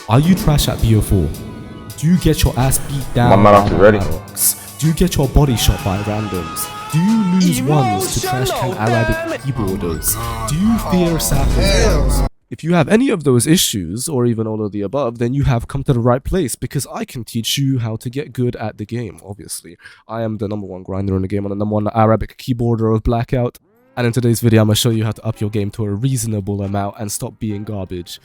Are you trash at BO4? Do you get your ass beat down My by man ready. Maddox? Do you get your body shot by randoms? Do you lose ones to trash can Arabic keyboarders? Do you fear sappers? If you have any of those issues, or even all of the above, then you have come to the right place, because I can teach you how to get good at the game, obviously. I am the #1 grinder in the game on the #1 Arabic keyboarder of Blackout, and in today's video I'm going to show you how to up your game to a reasonable amount and stop being garbage.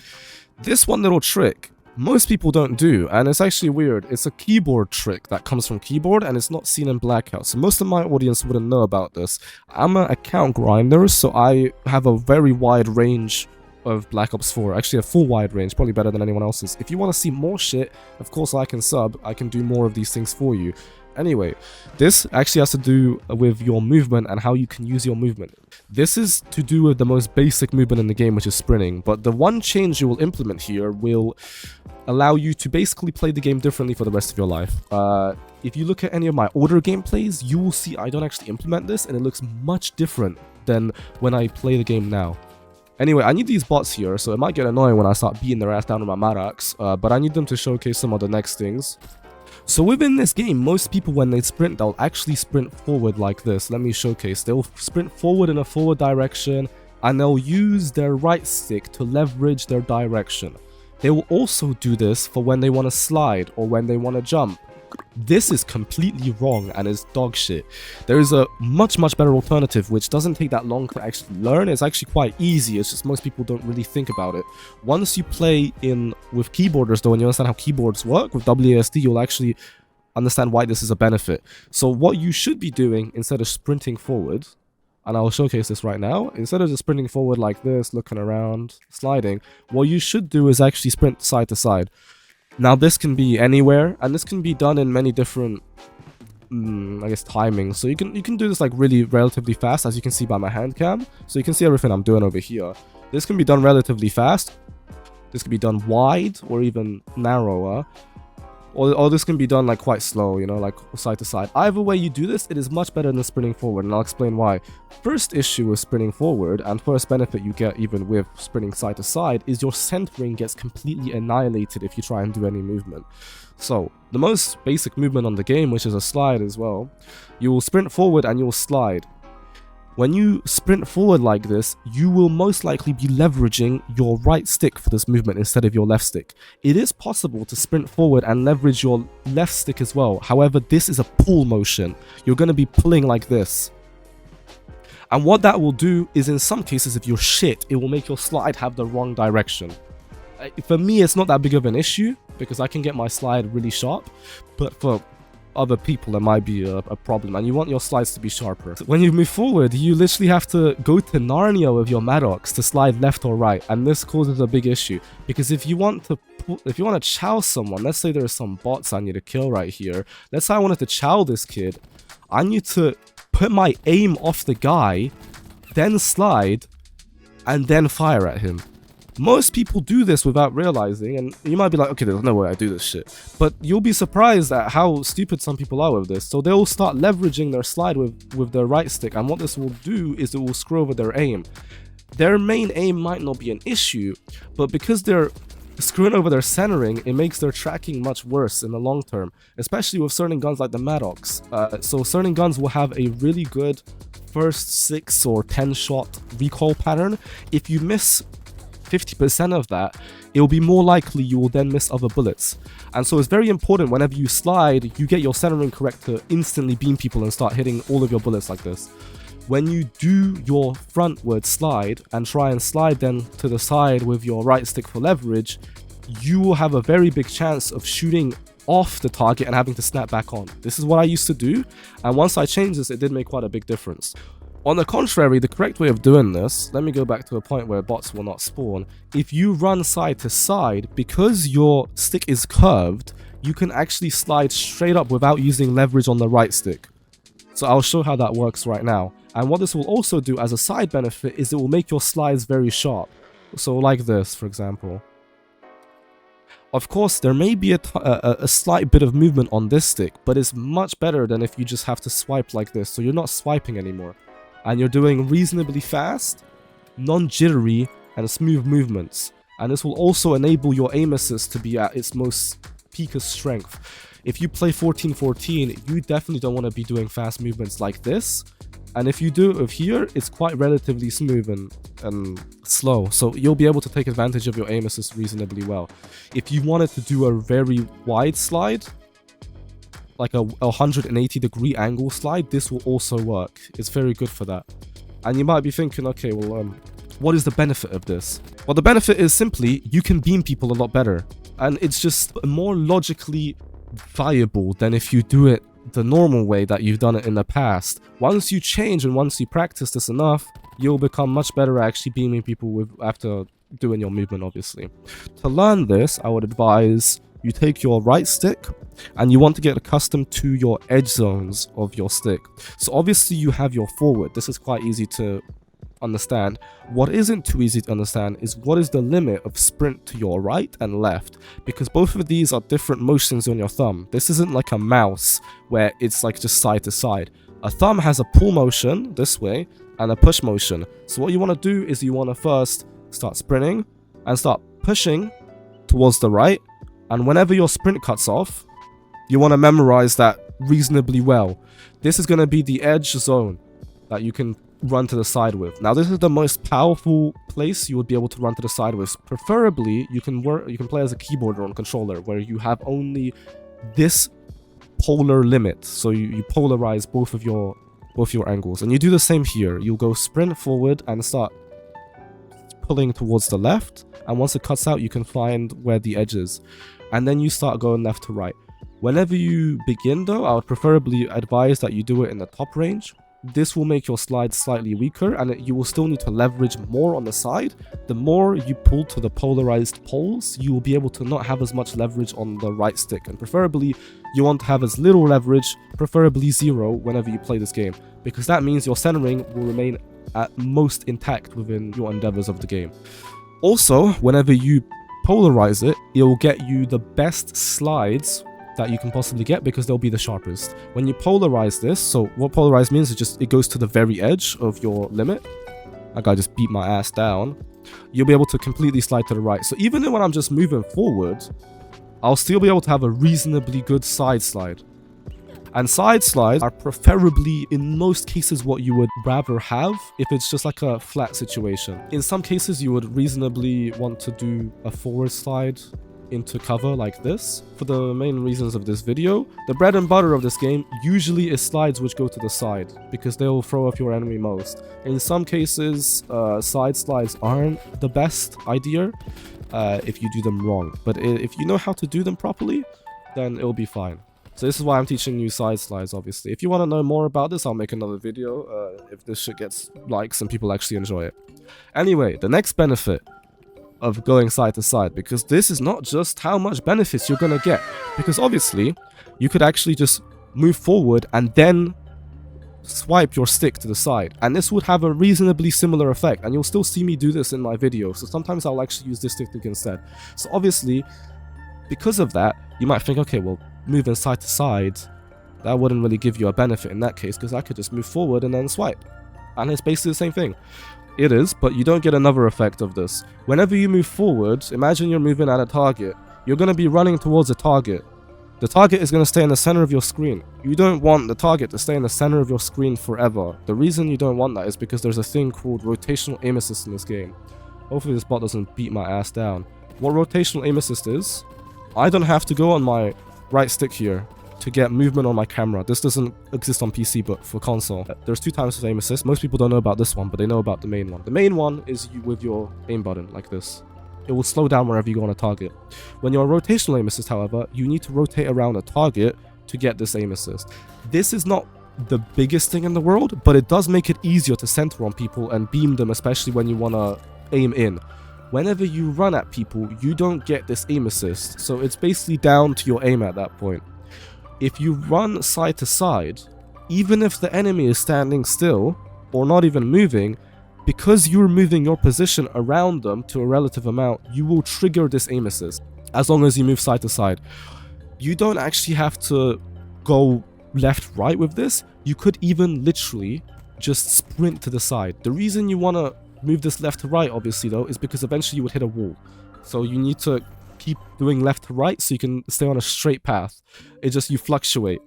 This one little trick, most people don't do, and it's actually weird. It's a keyboard trick that comes from keyboard and it's not seen in Blackout, so most of my audience wouldn't know about this. I'm an account grinder, so I have a very wide range of Black Ops 4, actually a full wide range, probably better than anyone else's. If you want to see more shit, of course I can sub, I can do more of these things for you. Anyway, this actually has to do with your movement and how you can use your movement. This is to do with the most basic movement in the game, which is sprinting, but the one change you will implement here will allow you to basically play the game differently for the rest of your life. If you look at any of my older gameplays, you will see I don't actually implement this, and it looks much different than when I play the game now. Anyway, I need these bots here, so it might get annoying when I start beating their ass down with my Maddox, but I need them to showcase some of the next things. So within this game, most people when they sprint, they'll actually sprint forward like this. Let me showcase. They'll sprint forward in a forward direction, and they'll use their right stick to leverage their direction. They will also do this for when they want to slide or when they want to jump. This is completely wrong and is dog shit. There is a much better alternative which doesn't take that long to actually learn. It's actually quite easy, it's just most people don't really think about it. Once you play in with keyboarders though, and you understand how keyboards work with WASD, you'll actually understand why this is a benefit. So what you should be doing instead of sprinting forward, and I'll showcase this right now, instead of just sprinting forward like this, looking around, sliding, what you should do is actually sprint side to side. Now this can be anywhere, and this can be done in many different, I guess, timings. So you can do this like really relatively fast, as you can see by my hand cam. So you can see everything I'm doing over here. This can be done relatively fast. This can be done wide or even narrower. Or this can be done like quite slow, you know, like side to side. Either way you do this, it is much better than sprinting forward, and I'll explain why. First issue with sprinting forward, and first benefit you get even with sprinting side to side, is your centering gets completely annihilated if you try and do any movement. So, the most basic movement on the game, which is a slide as well, you will sprint forward and you'll slide. When you sprint forward like this, you will most likely be leveraging your right stick for this movement instead of your left stick. It is possible to sprint forward and leverage your left stick as well. However, this is a pull motion. You're going to be pulling like this. And what that will do is, in some cases, if you're shit, it will make your slide have the wrong direction. For me, it's not that big of an issue because I can get my slide really sharp, but for other people it might be a problem, and you want your slides to be sharper. When you move forward, you literally have to go to Narnia with your Maddox to slide left or right, and this causes a big issue because if you want to chow someone, let's say there's some bots I need to kill right here, let's say I wanted to chow this kid, I need to put my aim off the guy, then slide, and then fire at him. Most people do this without realizing, and you might be like, okay, there's no way I do this shit. But you'll be surprised at how stupid some people are with this. So they'll start leveraging their slide with their right stick, and what this will do is it will screw over their aim. Their main aim might not be an issue, but because they're screwing over their centering, it makes their tracking much worse in the long term, especially with certain guns like the Maddox. So certain guns will have a really good first 6 or 10 shot recoil pattern. If you miss 50% of that, it will be more likely you will then miss other bullets. And so it's very important whenever you slide, you get your centering correct to instantly beam people and start hitting all of your bullets like this. When you do your frontward slide and try and slide then to the side with your right stick for leverage, you will have a very big chance of shooting off the target and having to snap back on. This is what I used to do, and once I changed this, it did make quite a big difference. On the contrary, the correct way of doing this, let me go back to a point where bots will not spawn. If you run side to side, because your stick is curved, you can actually slide straight up without using leverage on the right stick. So I'll show how that works right now. And what this will also do as a side benefit is it will make your slides very sharp. So like this, for example. Of course, there may be a slight bit of movement on this stick, but it's much better than if you just have to swipe like this. So you're not swiping anymore, and you're doing reasonably fast, non-jittery, and smooth movements. And this will also enable your aim assist to be at its most peakest strength. If you play 14-14, you definitely don't want to be doing fast movements like this. And if you do it here, it's quite relatively smooth and slow. So you'll be able to take advantage of your aim assist reasonably well. If you wanted to do a very wide slide, like a 180-degree angle slide, this will also work. It's very good for that. And you might be thinking, okay, well, what is the benefit of this? Well, the benefit is simply you can beam people a lot better. And it's just more logically viable than if you do it the normal way that you've done it in the past. Once you change and once you practice this enough, you'll become much better at actually beaming people after doing your movement, obviously. To learn this, I would advise you take your right stick and you want to get accustomed to your edge zones of your stick. So obviously you have your forward. This is quite easy to understand. What isn't too easy to understand is what is the limit of sprint to your right and left, because both of these are different motions on your thumb. This isn't like a mouse where it's like just side to side. A thumb has a pull motion this way and a push motion. So what you want to do is you want to first start sprinting and start pushing towards the right, and whenever your sprint cuts off, you want to memorize that reasonably well. This is going to be the edge zone that you can run to the side with. Now this is the most powerful place you would be able to run to the side with. Preferably you can play as a keyboarder on controller where you have only this polar limit, so you polarize both your angles, and you do the same here. You'll go sprint forward and start pulling towards the left, and once it cuts out you can find where the edge is, and then you start going left to right. Whenever you begin though, I would preferably advise that you do it in the top range. This will make your slide slightly weaker, and you will still need to leverage more on the side. The more you pull to the polarized poles, you will be able to not have as much leverage on the right stick, and preferably you want to have as little leverage, preferably 0, whenever you play this game, because that means your centering will remain at most intact within your endeavors of the game. Also, whenever you polarize it, it will get you the best slides that you can possibly get, because they'll be the sharpest. When you polarize this, so what polarize means is just it goes to the very edge of your limit. That guy just beat my ass down. You'll be able to completely slide to the right. So even when I'm just moving forward, I'll still be able to have a reasonably good side slide. And side slides are preferably, in most cases, what you would rather have if it's just like a flat situation. In some cases, you would reasonably want to do a forward slide into cover like this. For the main reasons of this video, the bread and butter of this game usually is slides which go to the side, because they will throw off your enemy most. In some cases, side slides aren't the best idea if you do them wrong, but if you know how to do them properly, then it'll be fine. So this is why I'm teaching you side slides, obviously. If you want to know more about this, I'll make another video if this shit gets likes and people actually enjoy it. Anyway, the next benefit of going side to side, because this is not just how much benefits you're gonna get, because obviously you could actually just move forward and then swipe your stick to the side, and this would have a reasonably similar effect, and you'll still see me do this in my videos. So sometimes I'll actually use this stick instead. So obviously, because of that, you might think, okay, well, moving side to side, that wouldn't really give you a benefit in that case, because I could just move forward and then swipe, and it's basically the same thing. It is, but you don't get another effect of this. Whenever you move forward, imagine you're moving at a target. You're going to be running towards a target. The target is going to stay in the center of your screen. You don't want the target to stay in the center of your screen forever. The reason you don't want that is because there's a thing called rotational aim assist in this game. Hopefully this bot doesn't beat my ass down. What rotational aim assist is, I don't have to go on my right stick here to get movement on my camera. This doesn't exist on PC, but for console. There's 2 types of aim assist. Most people don't know about this one, but they know about the main one. The main one is you with your aim button, like this. It will slow down wherever you go on a target. When you're a rotational aim assist, however, you need to rotate around a target to get this aim assist. This is not the biggest thing in the world, but it does make it easier to center on people and beam them, especially when you want to aim in. Whenever you run at people, you don't get this aim assist, so it's basically down to your aim at that point. If you run side to side, even if the enemy is standing still or not even moving, because you're moving your position around them to a relative amount, you will trigger this aim assist as long as you move side to side. You don't actually have to go left right with this. You could even literally just sprint to the side. The reason you want to move this left to right, obviously, though, is because eventually you would hit a wall. So you need to keep doing left to right so you can stay on a straight path. It's just you fluctuate.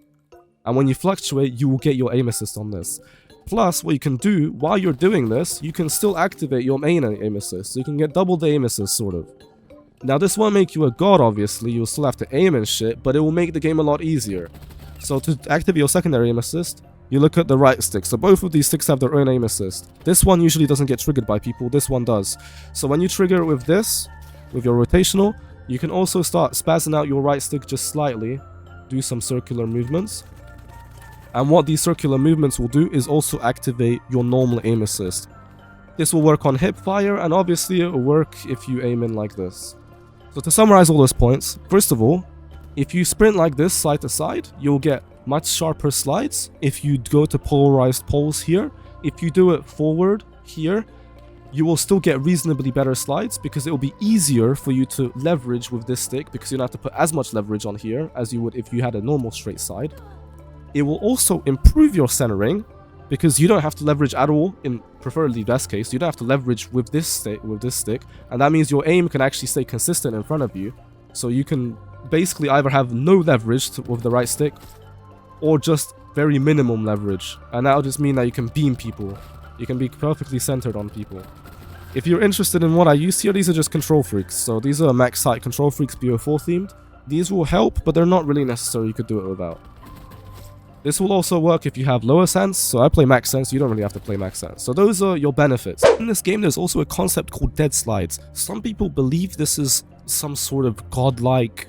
And when you fluctuate, you will get your aim assist on this. Plus, what you can do while you're doing this, you can still activate your main aim assist. So you can get double the aim assist, sort of. Now, this won't make you a god, obviously. You'll still have to aim and shit, but it will make the game a lot easier. So to activate your secondary aim assist, you look at the right stick. So both of these sticks have their own aim assist. This one usually doesn't get triggered by people. This one does. So when you trigger it with this, with your rotational, you can also start spazzing out your right stick just slightly. Do some circular movements. And what these circular movements will do is also activate your normal aim assist. This will work on hip fire, and obviously it will work if you aim in like this. So to summarize all those points, first of all, if you sprint like this side to side, you'll get much sharper slides. If you go to polarized poles here, if you do it forward here, you will still get reasonably better slides because it will be easier for you to leverage with this stick because you don't have to put as much leverage on here as you would if you had a normal straight side. It will also improve your centering because you don't have to leverage at all, in preferably best case. You don't have to leverage with this stick, and that means your aim can actually stay consistent in front of you. So you can basically either have no leverage with the right stick or just very minimum leverage, and that'll just mean that you can beam people. You can be perfectly centered on people. If you're interested in what I use here, these are just control freaks. So these are max sight control freaks, BO4 themed. These will help, but they're not really necessary. You could do it without. This will also work if you have lower sense, so I play max sense, you don't really have to play max sense. So those are your benefits. In this game, there's also a concept called dead slides. Some people believe this is some sort of godlike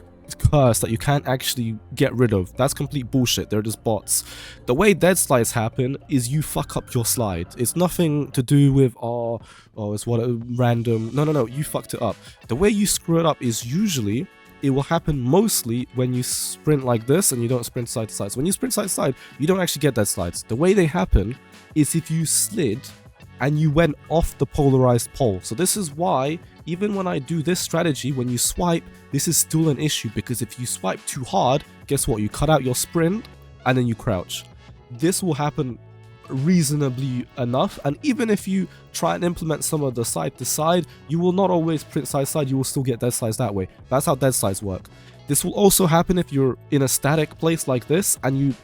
curse that you can't actually get rid of. That's complete bullshit. They're just bots. The way dead slides happen is you fuck up your slide. It's nothing to do with it's what a random. No, you fucked it up. The way you screw it up is usually it will happen mostly when you sprint like this and you don't sprint side to side. So when you sprint side to side, you don't actually get dead slides. The way they happen is if you slid and you went off the polarized pole. So this is why even when I do this strategy, when you swipe, this is still an issue because if you swipe too hard, guess what? You cut out your sprint and then you crouch. This will happen reasonably enough, and even if you try and implement some of the side to side, you will not always print side to side. You will still get dead slides that way. That's how dead slides work. This will also happen if you're in a static place like this and you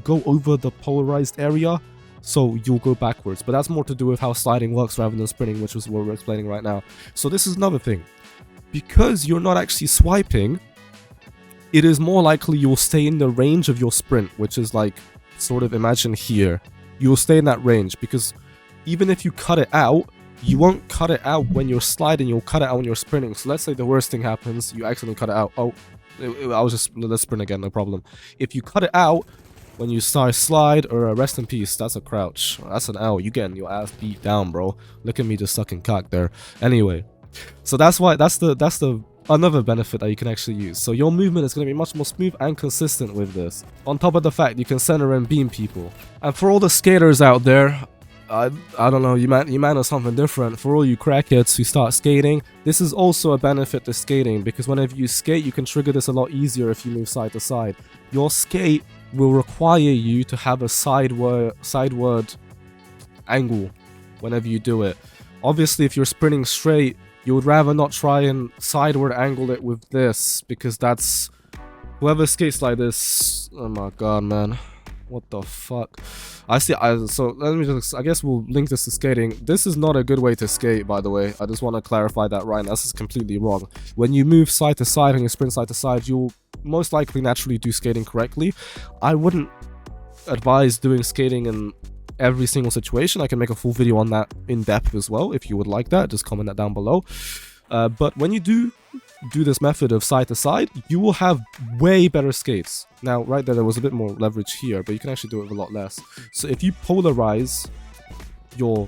go over the polarized area, so you'll go backwards. But that's more to do with how sliding works rather than sprinting, which is what we're explaining right now. So this is another thing. Because you're not actually swiping, it is more likely you'll stay in the range of your sprint, which is like sort of imagine here. You'll stay in that range because even if you cut it out, you won't cut it out when you're sliding, you'll cut it out when you're sprinting. So let's say the worst thing happens, you accidentally cut it out. Let's sprint again, no problem. If you cut it out when you start slide or rest in peace, that's a crouch. That's an L. You getting your ass beat down, bro. Look at me just sucking cock there. Anyway, so that's the another benefit that you can actually use. So your movement is going to be much more smooth and consistent with this. On top of the fact you can center and beam people. And for all the skaters out there, I don't know, you might know something different. For all you crackheads who start skating, this is also a benefit to skating because whenever you skate, you can trigger this a lot easier if you move side to side. Your skate will require you to have a sideward angle whenever you do it. Obviously, if you're sprinting straight, you would rather not try and sideward angle it with this because that's whoever skates like this. Oh my god, man. What the fuck? So let me just, I guess we'll link this to skating. This is not a good way to skate, by the way. I just want to clarify that right now. This is completely wrong. When you move side to side and you sprint side to side, you'll most likely naturally do skating correctly. I wouldn't advise doing skating in every single situation. I can make a full video on that in depth as well if you would like that. Just comment that down below. But when you do this method of side to side, you will have way better skates. Now, right there was a bit more leverage here, but you can actually do it with a lot less. So if you polarize your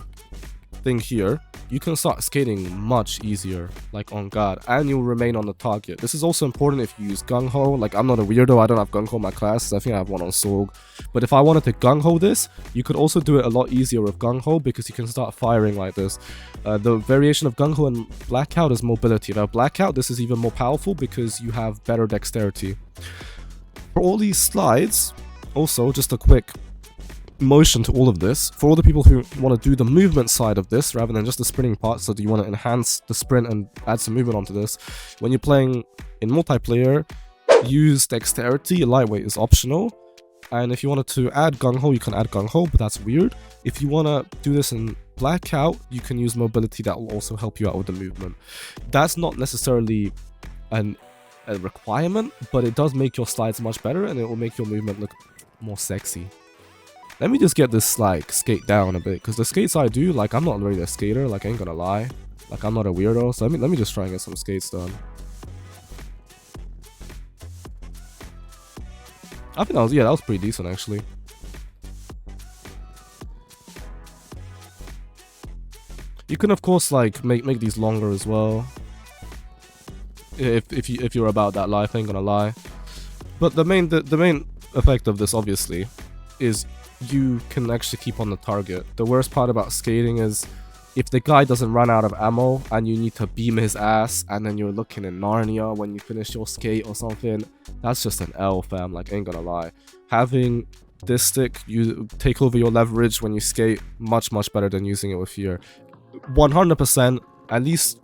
thing here, you can start skating much easier, like on guard, and you'll remain on the target. This is also important if you use gung-ho. Like, I'm not a weirdo, I don't have gung-ho in my class. I think I have one on Sorg. But if I wanted to gung-ho this, you could also do it a lot easier with gung-ho because you can start firing like this. The variation of gung-ho and blackout is mobility. Now, blackout, this is even more powerful because you have better dexterity. For all these slides, also, just a quick motion to all of this. For all the people who want to do the movement side of this rather than just the sprinting part, so do you want to enhance the sprint and add some movement onto this, when you're playing in multiplayer, use dexterity. Lightweight is optional. And if you wanted to add gung-ho, you can add gung-ho, but that's weird. If you want to do this in blackout, you can use mobility. That will also help you out with the movement. That's not necessarily a requirement, but it does make your slides much better, and it will make your movement look more sexy. Let me just get this like skate down a bit, because the skates I do, like, I'm not really a skater, like, I ain't gonna lie. Like, I'm not a weirdo, so let me just try and get some skates done. I think that was pretty decent actually. You can of course like make these longer as well. If you're about that life, I ain't gonna lie. But the main effect of this obviously is you can actually keep on the target. The worst part about skating is if the guy doesn't run out of ammo and you need to beam his ass and then you're looking in Narnia when you finish your skate or something, that's just an L, fam, like, ain't gonna lie. Having this stick, you take over your leverage when you skate, much better than using it with fear. 100%, at least,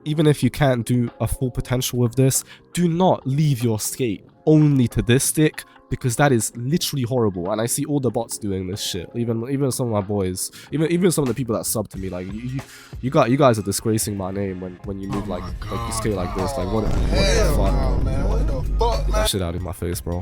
even if you can't do a full potential with this, do not leave your skate only to this stick, because that is literally horrible, and I see all the bots doing this shit. Even some of my boys, even some of the people that sub to me, like, you guys are disgracing my name when you move like you skate like this. Like, what the fuck? Get that shit out of my face, bro.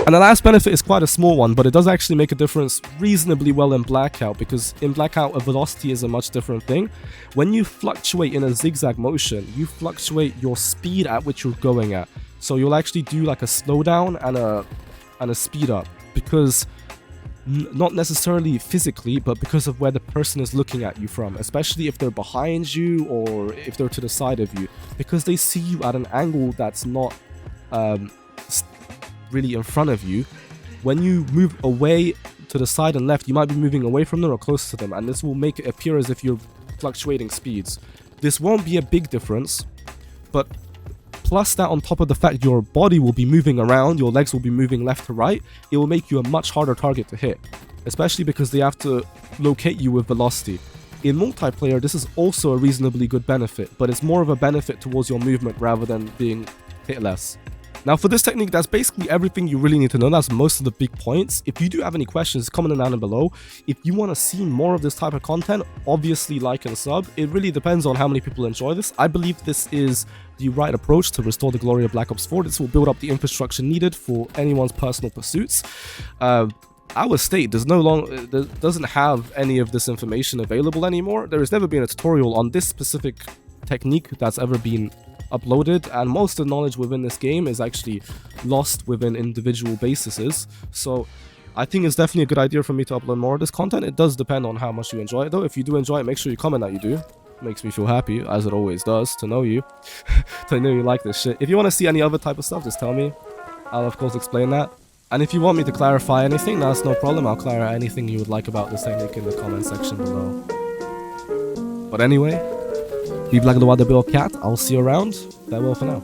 And the last benefit is quite a small one, but it does actually make a difference reasonably well in blackout, because in blackout a velocity is a much different thing. When you fluctuate in a zigzag motion, you fluctuate your speed at which you're going at. So you'll actually do like a slowdown and a speed up, because not necessarily physically, but because of where the person is looking at you from, especially if they're behind you or if they're to the side of you, because they see you at an angle that's not really in front of you. When you move away to the side and left, you might be moving away from them or close to them, and this will make it appear as if you're fluctuating speeds. This won't be a big difference, but plus that on top of the fact your body will be moving around, your legs will be moving left to right, it will make you a much harder target to hit, especially because they have to locate you with velocity. In multiplayer, this is also a reasonably good benefit, but it's more of a benefit towards your movement rather than being hit less. Now for this technique, that's basically everything you really need to know. That's most of the big points. If you do have any questions, comment them down below. If you want to see more of this type of content, obviously like and sub. It really depends on how many people enjoy this. I believe this is the right approach to restore the glory of Black Ops 4. This will build up the infrastructure needed for anyone's personal pursuits. Our state doesn't have any of this information available anymore. There has never been a tutorial on this specific technique that's ever been uploaded, and most of the knowledge within this game is actually lost within individual bases. So I think it's definitely a good idea for me to upload more of this content. It does depend on how much you enjoy it though. If you do enjoy it, make sure you comment that you do. It makes me feel happy, as it always does, to know you. To know you like this shit. If you want to see any other type of stuff, just tell me. I'll of course explain that. And if you want me to clarify anything, that's no problem. I'll clarify anything you would like about this technique in the comment section below. But anyway, Vive la gloire de BO4. I'll see you around. Farewell for now.